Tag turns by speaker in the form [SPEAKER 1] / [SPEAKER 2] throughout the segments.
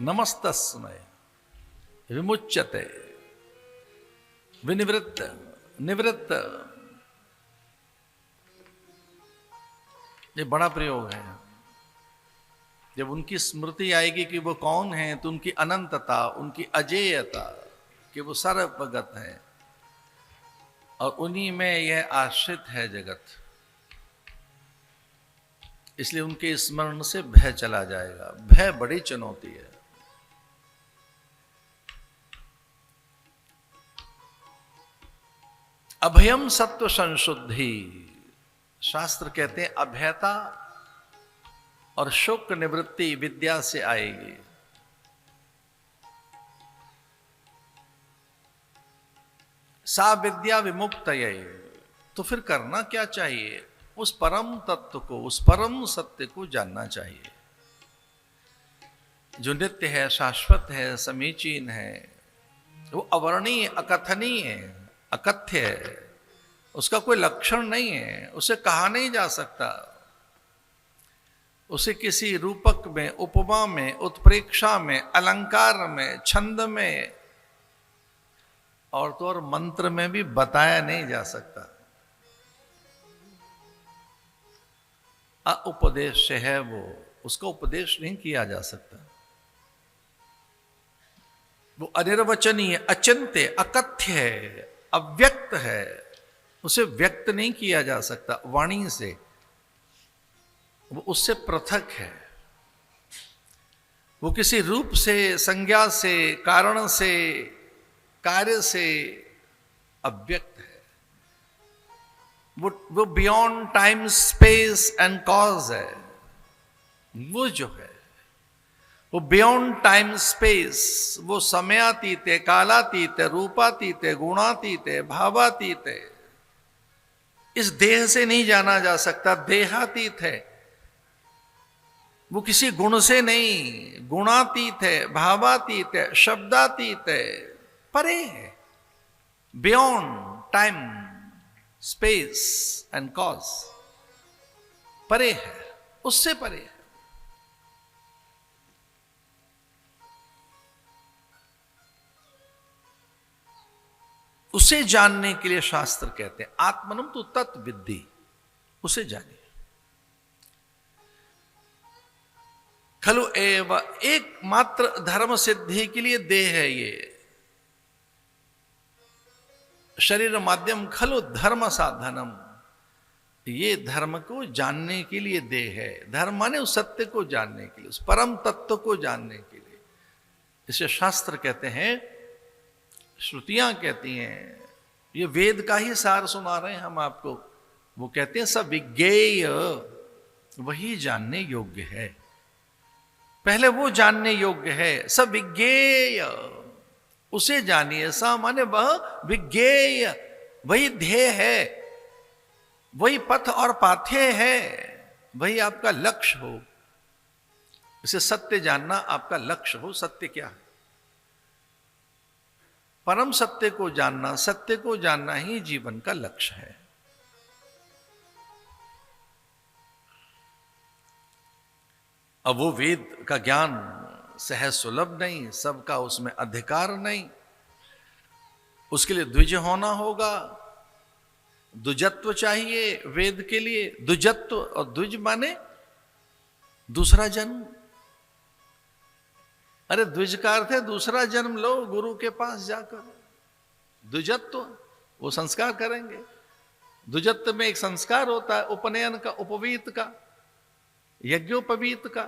[SPEAKER 1] नमस्तस्मै विमुच्यते विनिवृत्त निवृत्त। ये बड़ा प्रयोग है। जब उनकी स्मृति आएगी कि वो कौन है, तो उनकी अनंतता, उनकी अजेयता, कि वो सर्वगत है और उन्हीं में यह आश्रित है जगत, इसलिए उनके स्मरण से भय चला जाएगा। भय बड़ी चुनौती है। अभयम सत्व संशुद्धि, शास्त्र कहते हैं अभयता और शोक निवृत्ति विद्या से आएगी। सा विद्या विमुक्तये, तो फिर करना क्या चाहिए? उस परम तत्व को, उस परम सत्य को जानना चाहिए जो नित्य है, शाश्वत है, समीचीन है। वो अवर्णीय, अकथनीय है, अकथ्य है, उसका कोई लक्षण नहीं है, उसे कहा नहीं जा सकता। उसे किसी रूपक में, उपमा में, उत्प्रेक्षा में, अलंकार में, छंद में और तो और मंत्र में भी बताया नहीं जा सकता। उपदेश है वो, उसका उपदेश नहीं किया जा सकता। वो अनिर्वचनीय, अचिंत्य, अकथ्य है, अव्यक्त है, उसे व्यक्त नहीं किया जा सकता वाणी से। वो उससे पृथक है। वो किसी रूप से, संज्ञा से, कारण से, कार्य से अव्यक्त है। वो beyond time, space and cause है। वो जो है वो बियॉन्ड टाइम स्पेस, वो समयातीत है, कालातीत है, रूपातीत है, गुणातीत है, भावातीत है। इस देह से नहीं जाना जा सकता, देहातीत है। वो किसी गुण से नहीं, गुणातीत है, भावातीत है, शब्दातीत है, परे है, beyond time space and cause, परे है, उससे परे है। उसे जानने के लिए शास्त्र कहते हैं आत्मनम तो तत्विद्धि, उसे जानिए। खलु एव, एकमात्र धर्म सिद्धि के लिए देह है ये। शरीर माध्यम खलु धर्म साधनम, ये धर्म को जानने के लिए देह है। धर्म माने उस सत्य को जानने के लिए, उस परम तत्व को जानने के लिए। इसे शास्त्र कहते हैं, श्रुतियां कहती हैं। ये वेद का ही सार सुना रहे हैं हम आपको। वो कहते हैं सब विज्ञेय, वही जानने योग्य है। पहले वो जानने योग्य है, सब विज्ञेय, उसे जानिए। सा माने वह विज्ञेय, वही ध्येय है, वही पथ और पाथेय है, वही आपका लक्ष्य हो। इसे सत्य जानना आपका लक्ष्य हो। सत्य क्या है? परम सत्य को जानना, सत्य को जानना ही जीवन का लक्ष्य है। अब वो वेद का ज्ञान सहज सुलभ नहीं, सबका उसमें अधिकार नहीं। उसके लिए द्विज होना होगा, द्विजत्व चाहिए वेद के लिए। द्विजत्व, और द्विज माने दूसरा जन्म। अरे द्विज का अर्थ है दूसरा जन्म लो गुरु के पास जाकर। द्विजत्व, वो संस्कार करेंगे। द्विजत्व में एक संस्कार होता है, उपनयन का, उपवीत का, यज्ञोपवीत का।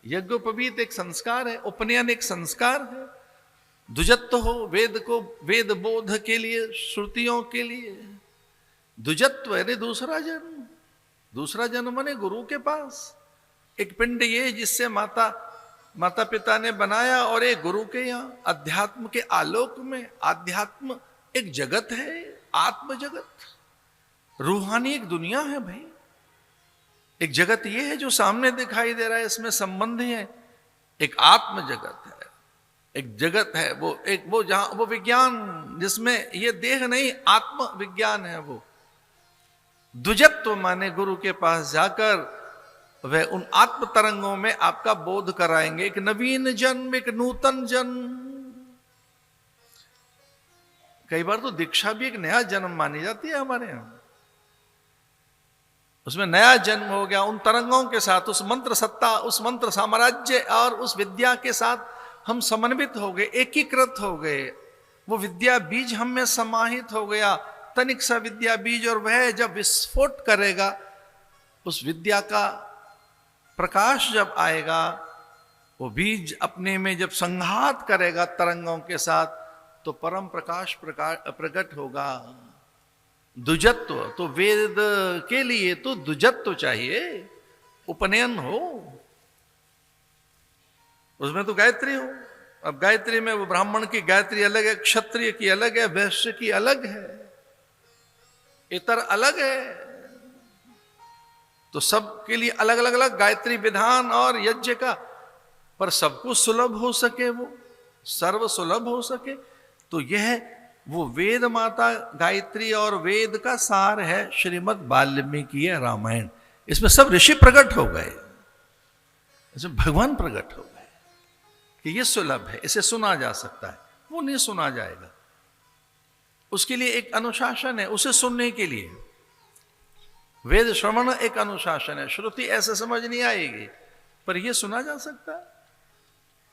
[SPEAKER 1] यज्ञोपवीत एक संस्कार है, उपनयन एक संस्कार है। द्विजत्व हो वेद को, वेद बोध के लिए, श्रुतियों के लिए। द्विजत्व यानी दूसरा जन्म। दूसरा जन्म माने गुरु के पास। एक पिंड ये जिससे माता पिता ने बनाया, और एक गुरु के यहाँ अध्यात्म के आलोक में। आध्यात्म एक जगत है, आत्म जगत, रूहानी एक दुनिया है भाई। एक जगत ये है जो सामने दिखाई दे रहा है, इसमें संबंध है। एक आत्म जगत है, एक जगत है वो जहां वो विज्ञान जिसमें ये देह नहीं, आत्म विज्ञान है वो। द्विजत्व माने गुरु के पास जाकर वह उन आत्म तरंगों में आपका बोध कराएंगे। एक नवीन जन्म, एक नूतन जन्म। कई बार तो दीक्षा भी एक नया जन्म मानी जाती है हमारे यहां। उसमें नया जन्म हो गया उन तरंगों के साथ, उस मंत्र सत्ता, उस मंत्र साम्राज्य और उस विद्या के साथ हम समन्वित हो गए, एकीकृत हो गए। वो विद्या बीज हम में समाहित हो गया, तनिक सा विद्या बीज, और वह जब विस्फोट करेगा, उस विद्या का प्रकाश जब आएगा, वो बीज अपने में जब संघात करेगा तरंगों के साथ, तो परम प्रकाश प्रकट होगा। द्विजत्व, तो वेद के लिए तो द्विजत्व चाहिए, उपनयन हो, उसमें तो गायत्री हो। अब गायत्री में वो ब्राह्मण की गायत्री अलग है, क्षत्रिय की अलग है, वैश्य की अलग है, इतर अलग है। तो सबके लिए अलग अलग अलग गायत्री विधान और यज्ञ का, पर सबको सुलभ हो सके, वो सर्व सुलभ हो सके। तो यह वो वेद माता गायत्री और वेद का सार है श्रीमद् वाल्मीकि रामायण। इसमें सब ऋषि प्रकट हो गए, इसमें भगवान प्रकट हो गए कि ये सुलभ है, इसे सुना जा सकता है, वो नहीं सुना जाएगा। उसके लिए एक अनुशासन है, उसे सुनने के लिए वेद श्रवण एक अनुशासन है। श्रुति ऐसे समझ नहीं आएगी, पर यह सुना जा सकता है।